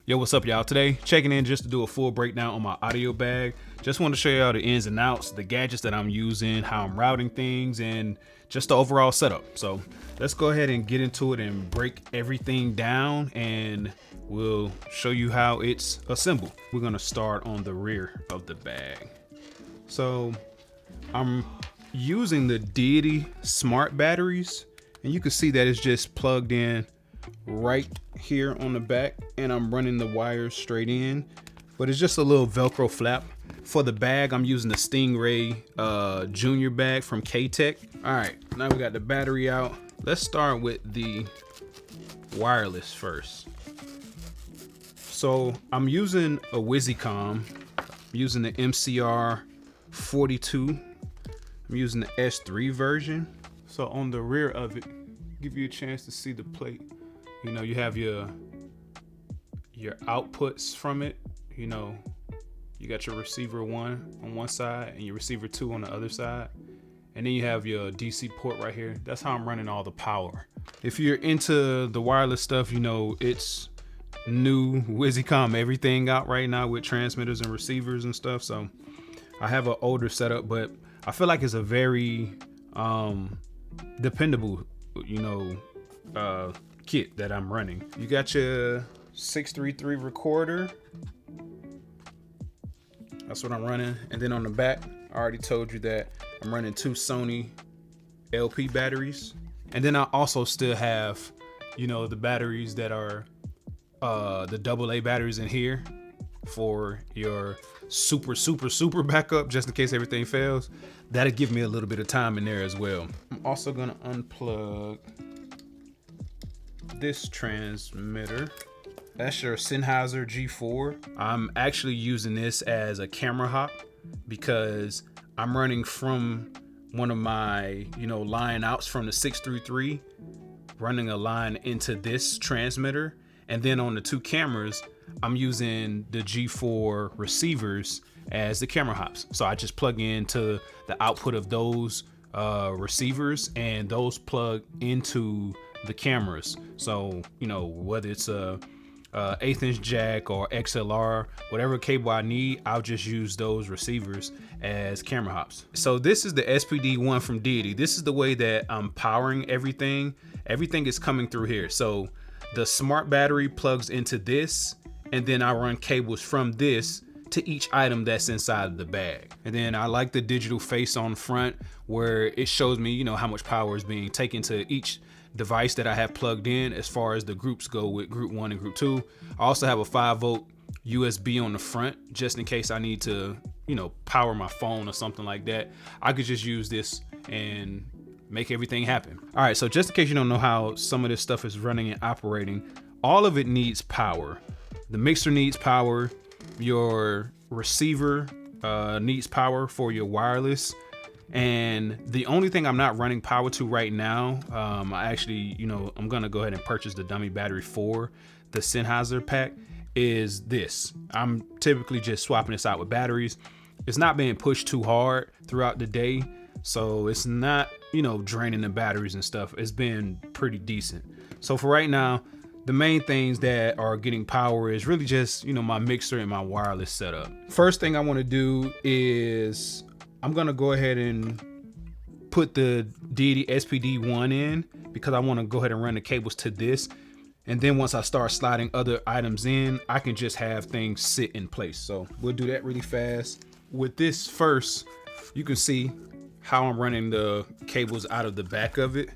Yo, what's up, y'all? Today, checking in just to do a full breakdown on my audio bag. Just want to show y'all the ins and outs, the gadgets that I'm using, how I'm routing things, and just the overall setup. So let's go ahead and get into it and break everything down, and we'll show you how it's assembled. We're gonna start on the rear of the bag. So I'm using the Deity smart batteries, and you can see that it's just plugged in right here on the back, and I'm running the wires straight in, but it's just a little Velcro flap. For the bag, I'm using the Stingray Junior bag from K-Tech. All right, now we got the battery out. Let's start with the wireless first. So I'm using a Wizicom. I'm using the MCR 42. I'm using the S3 version. So on the rear of it, give you a chance to see the plate. You know, you have your outputs from it. You know, you got your receiver 1 on one side and your receiver 2 on the other side. And then you have your DC port right here. That's how I'm running all the power. If you're into the wireless stuff, you know, it's new Wizicom everything out right now with transmitters and receivers and stuff. So I have an older setup, but I feel like it's a very dependable, you know, kit that I'm running. You got your 633 recorder. That's what I'm running. And then on the back, I already told you that I'm running 2 Sony LP batteries. And then I also still have, you know, the batteries that are the AA batteries in here for your super backup, just in case everything fails. That'll give me a little bit of time in there as well. I'm also gonna unplug this transmitter. That's your Sennheiser G4. I'm actually using this as a camera hop because I'm running from one of my, you know, line outs from the 633, running a line into this transmitter. And then on the 2 cameras, I'm using the G4 receivers as the camera hops. So I just plug into the output of those receivers, and those plug into the cameras. So, you know, whether it's a 1/8 inch jack or XLR, whatever cable I need, I'll just use those receivers as camera hops. So this is the SPD1 from Deity. This is the way that I'm powering everything. Everything is coming through here. So the smart battery plugs into this, and then I run cables from this to each item that's inside of the bag. And then I like the digital face on front where it shows me, you know, how much power is being taken to each device that I have plugged in as far as the groups go with group 1 and group 2. I also have a 5-volt USB on the front just in case I need to, you know, power my phone or something like that. I could just use this and make everything happen. All right, so just in case you don't know how some of this stuff is running and operating, all of it needs power. The mixer needs power, your receiver needs power for your wireless. And the only thing I'm not running power to right now, I actually, you know, I'm gonna go ahead and purchase the dummy battery for the Sennheiser pack, is this. I'm typically just swapping this out with batteries. It's not being pushed too hard throughout the day, so it's not, you know, draining the batteries and stuff. It's been pretty decent. So for right now, the main things that are getting power is really just, you know, my mixer and my wireless setup. First thing I want to do is I'm gonna go ahead and put the Deity SPD1 in because I want to go ahead and run the cables to this. And then once I start sliding other items in, I can just have things sit in place. So we'll do that really fast. With this first, you can see how I'm running the cables out of the back of it.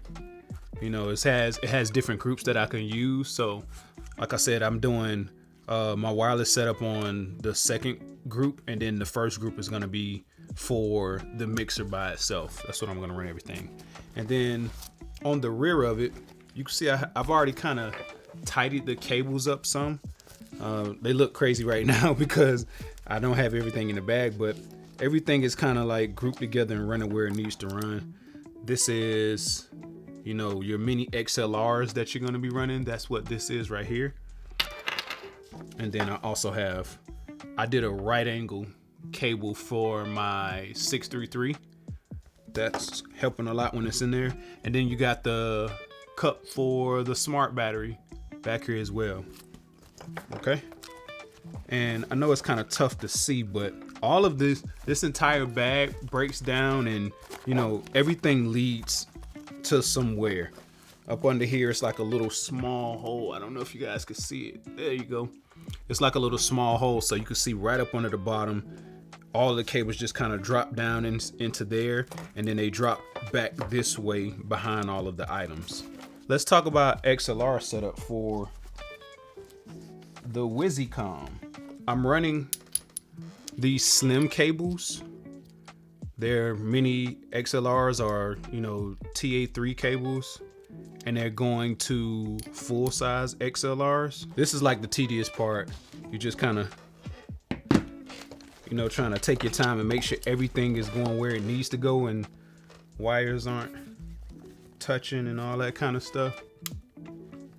You know, it has different groups that I can use. So like I said, I'm doing my wireless setup on the second group, and then the first group is gonna be for the mixer by itself. That's what I'm gonna run everything. And then on the rear of it, you can see I've already kind of tidied the cables up some. They look crazy right now because I don't have everything in the bag, but everything is kind of like grouped together and running where it needs to run. This is, you know, your mini XLRs that you're gonna be running. That's what this is right here. And then I also have, I did a right angle cable for my 633. That's helping a lot when it's in there. And then you got the cup for the smart battery back here as well. Okay, And I know it's kind of tough to see, but all of this entire bag breaks down, and you know, everything leads to somewhere. Up under here, it's like a little small hole. I don't know if you guys can see it. There you go. It's like a little small hole, so you can see right up under the bottom. All of the cables just kind of drop down into there, and then they drop back this way behind all of the items. Let's talk about XLR setup for the WiziCom. I'm running these slim cables. Their mini XLRs are, you know, TA3 cables, and they're going to full size XLRs. This is like the tedious part. You just kind of, you know, trying to take your time and make sure everything is going where it needs to go and wires aren't touching and all that kind of stuff.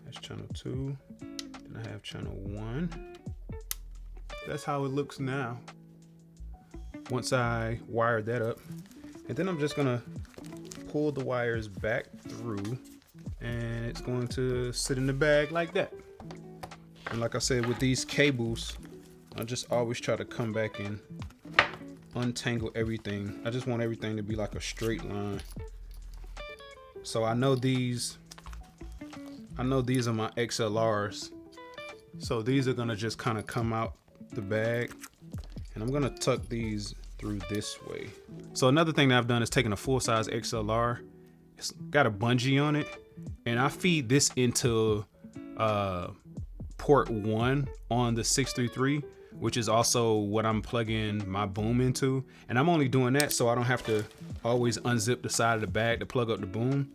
That's channel 2. Then I have channel 1. That's how it looks now. Once I wired that up, and then I'm just gonna pull the wires back through, and it's going to sit in the bag like that. And like I said, with these cables, I just always try to come back and untangle everything. I just want everything to be like a straight line. So I know these are my XLRs. So these are gonna just kind of come out the bag, and I'm gonna tuck these through this way. So another thing that I've done is taking a full-size XLR. It's got a bungee on it, and I feed this into port 1 on the 633, which is also what I'm plugging my boom into. And I'm only doing that so I don't have to always unzip the side of the bag to plug up the boom.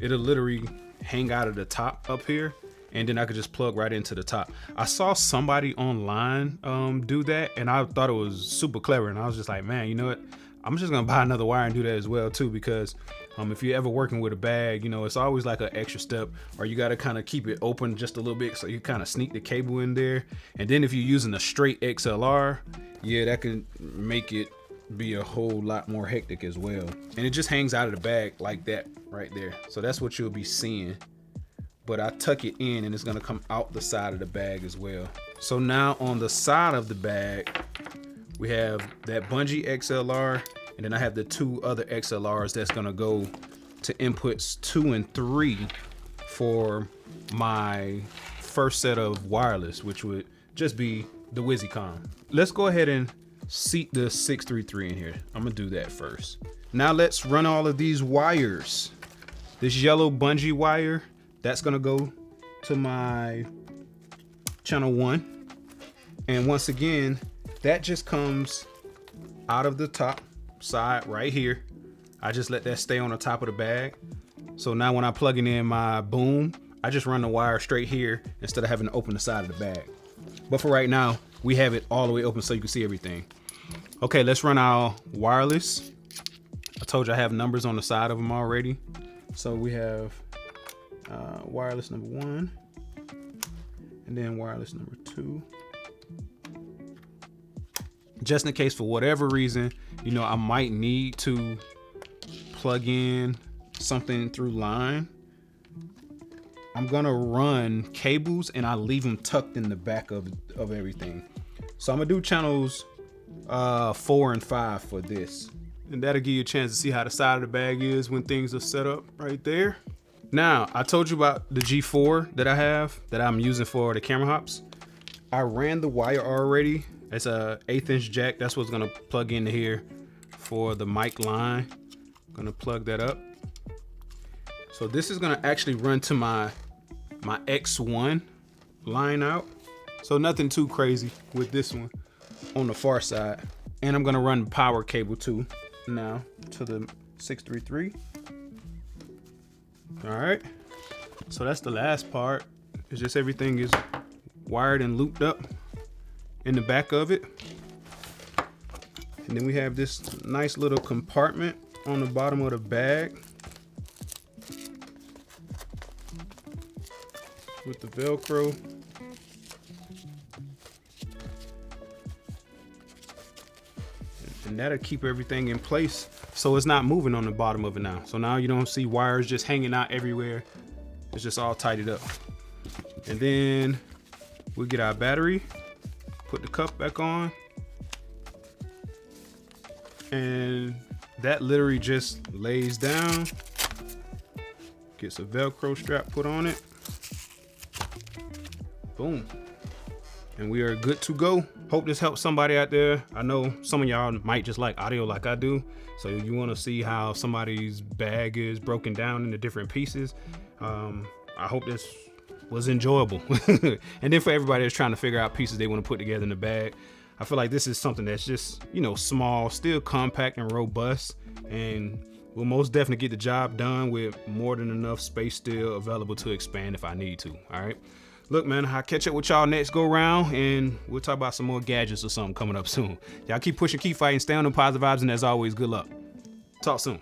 It'll literally hang out of the top up here, and then I could just plug right into the top. I saw somebody online do that, and I thought it was super clever, and I was just like, man, you know what? I'm just gonna buy another wire and do that as well too, because if you're ever working with a bag, you know, it's always like an extra step, or you gotta kind of keep it open just a little bit so you kind of sneak the cable in there. And then if you're using a straight XLR, yeah, that can make it be a whole lot more hectic as well. And it just hangs out of the bag like that right there. So that's what you'll be seeing. But I tuck it in, and it's gonna come out the side of the bag as well. So now on the side of the bag, we have that bungee XLR, and then I have the 2 other XLRs that's gonna go to inputs 2 and 3 for my first set of wireless, which would just be the WiziCom. Let's go ahead and seat the 633 in here. I'm gonna do that first. Now let's run all of these wires. This yellow bungee wire, that's gonna go to my channel 1. And once again, that just comes out of the top side right here. I just let that stay on the top of the bag. So now when I'm plugging in my boom, I just run the wire straight here instead of having to open the side of the bag. But for right now, we have it all the way open so you can see everything. Okay, let's run our wireless. I told you I have numbers on the side of them already. So we have wireless number 1, and then wireless number 2. Just in case, for whatever reason, you know, I might need to plug in something through line, I'm gonna run cables, and I leave them tucked in the back of everything. So I'm gonna do channels 4 and 5 for this, and that'll give you a chance to see how the side of the bag is when things are set up right there. Now, I told you about the G4 that I have that I'm using for the camera hops. I ran the wire already. It's a 1/8 inch jack. That's what's gonna plug into here for the mic line. I'm gonna plug that up. So this is gonna actually run to my X1 line out. So nothing too crazy with this one on the far side. And I'm gonna run the power cable too now to the 633. All right, so that's the last part. It's just everything is wired and looped up in the back of it. And then we have this nice little compartment on the bottom of the bag with the Velcro. And that'll keep everything in place so it's not moving on the bottom of it now. So now you don't see wires just hanging out everywhere. It's just all tidied up. And then we'll get our battery, Put the cuff back on. And that literally just lays down. Gets a Velcro strap put on it. Boom. And we are good to go. Hope this helps somebody out there. I know some of y'all might just like audio like I do. So you want to see how somebody's bag is broken down into different pieces. I hope this was enjoyable. And then for everybody that's trying to figure out pieces they want to put together in the bag, I feel like this is something that's just, you know, small, still compact and robust, and will most definitely get the job done with more than enough space still available to expand if I need to. All right. Look, man, I'll catch up with y'all next go round, and we'll talk about some more gadgets or something coming up soon. Y'all keep pushing, keep fighting, stay on the positive vibes, and as always, good luck. Talk soon.